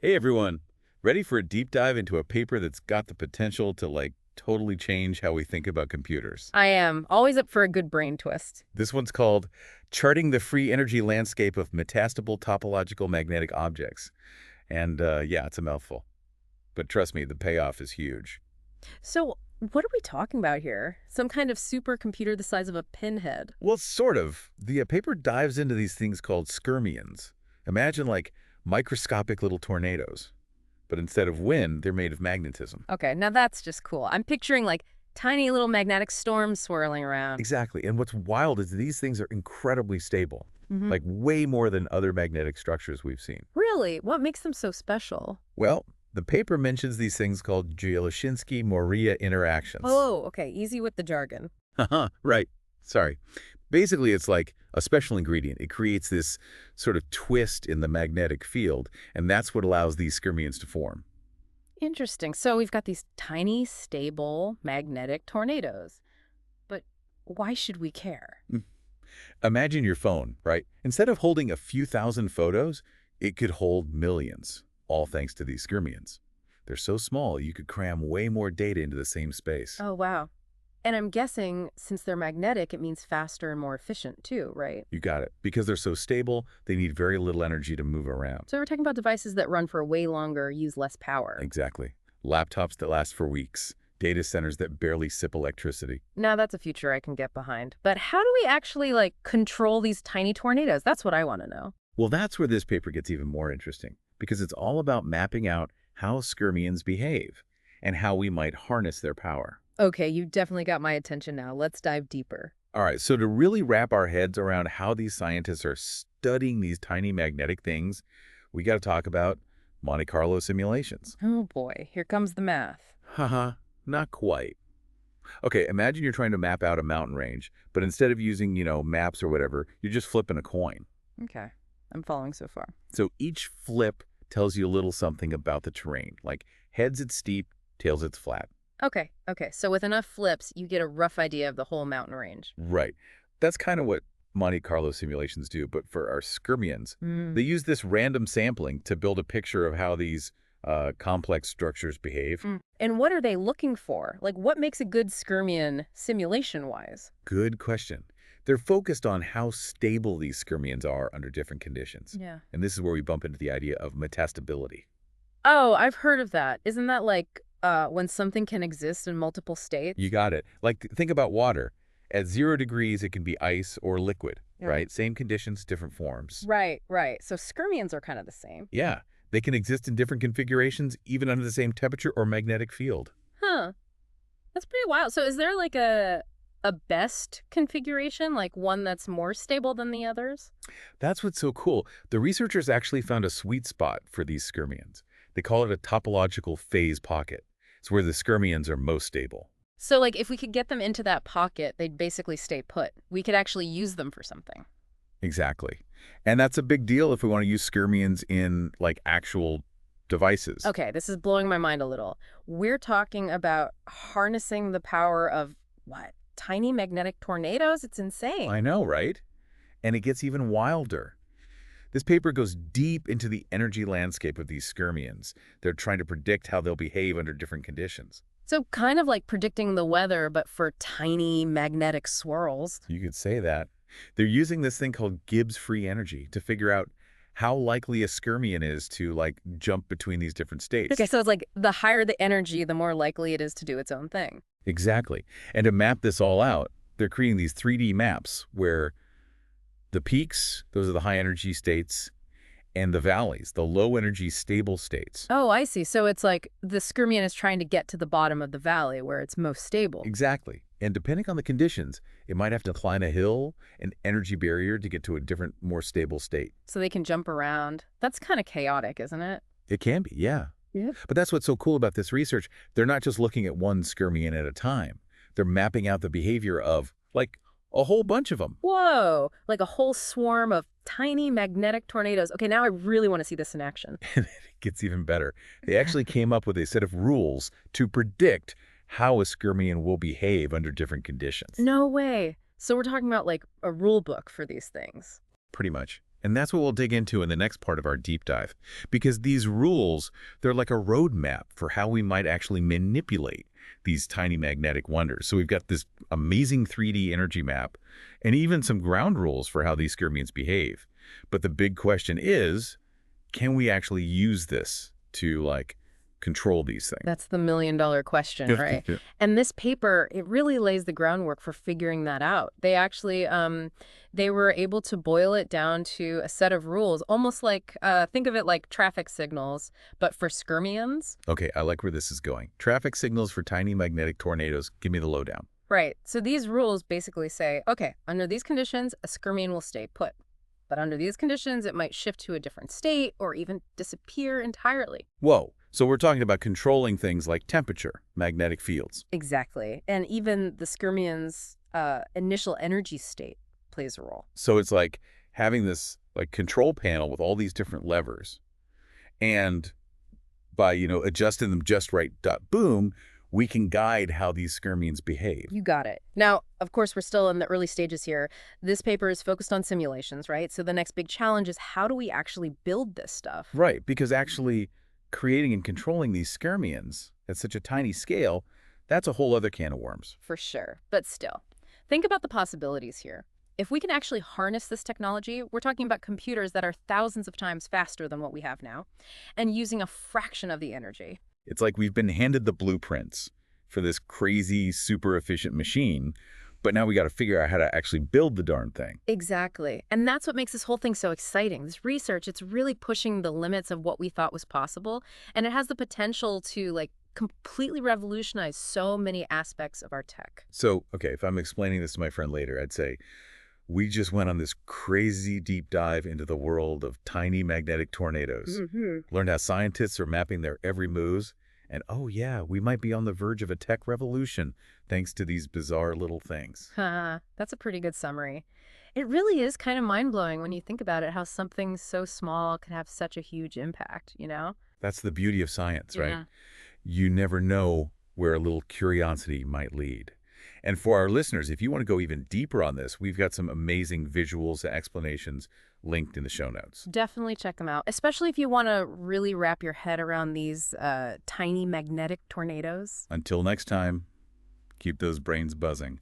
Hey everyone, ready for a deep dive into a paper that's got the potential to totally change how we think about computers. I am always up for a good brain twist. This one's called Charting the Free Energy Landscape of Metastable Topological Magnetic Objects. And yeah, it's a mouthful. But trust me, the payoff is huge. So, what are we talking about here? Some kind of supercomputer the size of a pinhead. Well, sort of. The paper dives into these things called skyrmions. Imagine microscopic little tornadoes. But instead of wind, they're made of magnetism. Okay, now that's just cool. I'm picturing like tiny little magnetic storms swirling around. Exactly. And what's wild is these things are incredibly stable, hmm like way more than other magnetic structures we've seen. Really? What makes them so special? Well, the paper mentions these things called Dzyaloshinskii Moriya interactions. Oh, okay. Easy with the jargon. Haha, right. Sorry. Basically, it's like a special ingredient. It creates this sort of twist in the magnetic field, and that's what allows these skyrmions to form. Interesting. So we've got these tiny, stable, magnetic tornadoes. But why should we care? Mm. Imagine your phone, right? Instead of holding a few thousand photos, it could hold millions, all thanks to these skyrmions. They're so small, you could cram way more data into the same space. Oh, wow. And I'm guessing since they're magnetic, it means faster and more efficient too, right? You got it. Because they're so stable, they need very little energy to move around. So we're talking about devices that run for way longer, use less power. Exactly. Laptops that last for weeks. Data centers that barely sip electricity. Now that's a future I can get behind. But how do we actually control these tiny tornadoes? That's what I want to know. Well, that's where this paper gets even more interesting, because it's all about mapping out how skyrmions behave and how we might harness their power. Okay, you definitely got my attention now. Let's dive deeper. All right, so to really wrap our heads around how these scientists are studying these tiny magnetic things, we got to talk about Monte Carlo simulations. Oh boy, here comes the math. Haha, not quite. Okay, imagine you're trying to map out a mountain range, but instead of using, maps or whatever, you're just flipping a coin. Okay, I'm following so far. So each flip tells you a little something about the terrain, like heads it's steep, tails it's flat. Okay, so with enough flips, you get a rough idea of the whole mountain range. Right. That's kind of what Monte Carlo simulations do, but for our skyrmions, Hmm. they use this random sampling to build a picture of how these complex structures behave. And what are they looking for? Like, what makes a good skyrmion simulation-wise? Good question. They're focused on how stable these skyrmions are under different conditions. Yeah. And this is where we bump into the idea of metastability. Oh, I've heard of that. Isn't that like when something can exist in multiple states? You got it. Think about water. At 0 degrees, it can be ice or liquid, Yeah. right? Same conditions, different forms. Right. So skyrmions are kind of the same. Yeah, they can exist in different configurations, even under the same temperature or magnetic field. Huh. That's pretty wild. So is there like a best configuration, like one that's more stable than the others? That's what's so cool. The researchers actually found a sweet spot for these skyrmions. They call it a topological phase pocket. It's where the skyrmions are most stable. So like if we could get them into that pocket, they'd basically stay put. We could actually use them for something. Exactly. And that's a big deal if we want to use skyrmions in actual devices. Okay, this is blowing my mind a little. We're talking about harnessing the power of what? Tiny magnetic tornadoes? It's insane. I know, right? And it gets even wilder. This paper goes deep into the energy landscape of these skyrmions. They're trying to predict how they'll behave under different conditions. So kind of like predicting the weather, but for tiny magnetic swirls. You could say that. They're using this thing called Gibbs free energy to figure out how likely a skyrmion is to jump between these different states. Okay, so it's like the higher the energy, the more likely it is to do its own thing. Exactly. And to map this all out, they're creating these 3D maps where the peaks, those are the high energy states, and the valleys, the low energy stable states. Oh, I see. So it's like the skyrmion is trying to get to the bottom of the valley where it's most stable. Exactly. And depending on the conditions, it might have to climb a hill, an energy barrier to get to a different, more stable state. So they can jump around. That's kind of chaotic, isn't it? It can be, yeah. Yeah. But that's what's so cool about this research. They're not just looking at one skyrmion at a time. They're mapping out the behavior of, a whole bunch of them. Whoa, like a whole swarm of tiny magnetic tornadoes. Okay, now I really want to see this in action. And it gets even better. They actually came up with a set of rules to predict how a skyrmion will behave under different conditions. No way. So we're talking about like a rule book for these things. Pretty much. And that's what we'll dig into in the next part of our deep dive. Because these rules, they're like a roadmap for how we might actually manipulate these tiny magnetic wonders. So we've got this amazing 3D energy map and even some ground rules for how these skyrmions behave. But the big question is, can we actually use this to, like, control these things? That's the million-dollar question, right? Yeah. And this paper, it really lays the groundwork for figuring that out. They actually, they were able to boil it down to a set of rules, almost like, think of it like traffic signals, but for skyrmions. Okay, I like where this is going. Traffic signals for tiny magnetic tornadoes. Give me the lowdown. Right. So these rules basically say, okay, under these conditions, a skyrmion will stay put. But under these conditions, it might shift to a different state or even disappear entirely. Whoa. So we're talking about controlling things like temperature, magnetic fields. Exactly. And even the skyrmion's initial energy state plays a role. So it's like having this like control panel with all these different levers. And by, adjusting them just right, boom, we can guide how these skyrmions behave. You got it. Now, of course, we're still in the early stages here. This paper is focused on simulations, right? So the next big challenge is how do we actually build this stuff? Right, because actually creating and controlling these skyrmions at such a tiny scale, that's a whole other can of worms. For sure. But still, think about the possibilities here. If we can actually harness this technology, we're talking about computers that are thousands of times faster than what we have now, and using a fraction of the energy. It's like we've been handed the blueprints for this crazy, super efficient machine, but now we got to figure out how to actually build the darn thing. Exactly. And that's what makes this whole thing so exciting. This research, it's really pushing the limits of what we thought was possible, and it has the potential to, like, completely revolutionize so many aspects of our tech. So, okay, if I'm explaining this to my friend later, I'd say, we just went on this crazy deep dive into the world of tiny magnetic tornadoes. Learned how scientists are mapping their every moves. And oh yeah, we might be on the verge of a tech revolution thanks to these bizarre little things. That's a pretty good summary. It really is kind of mind-blowing when you think about it, how something so small can have such a huge impact, you know? That's the beauty of science, right? Yeah. You never know where a little curiosity might lead. And for our listeners, if you want to go even deeper on this, we've got some amazing visuals and explanations linked in the show notes. Definitely check them out, especially if you want to really wrap your head around these tiny magnetic tornadoes. Until next time, keep those brains buzzing.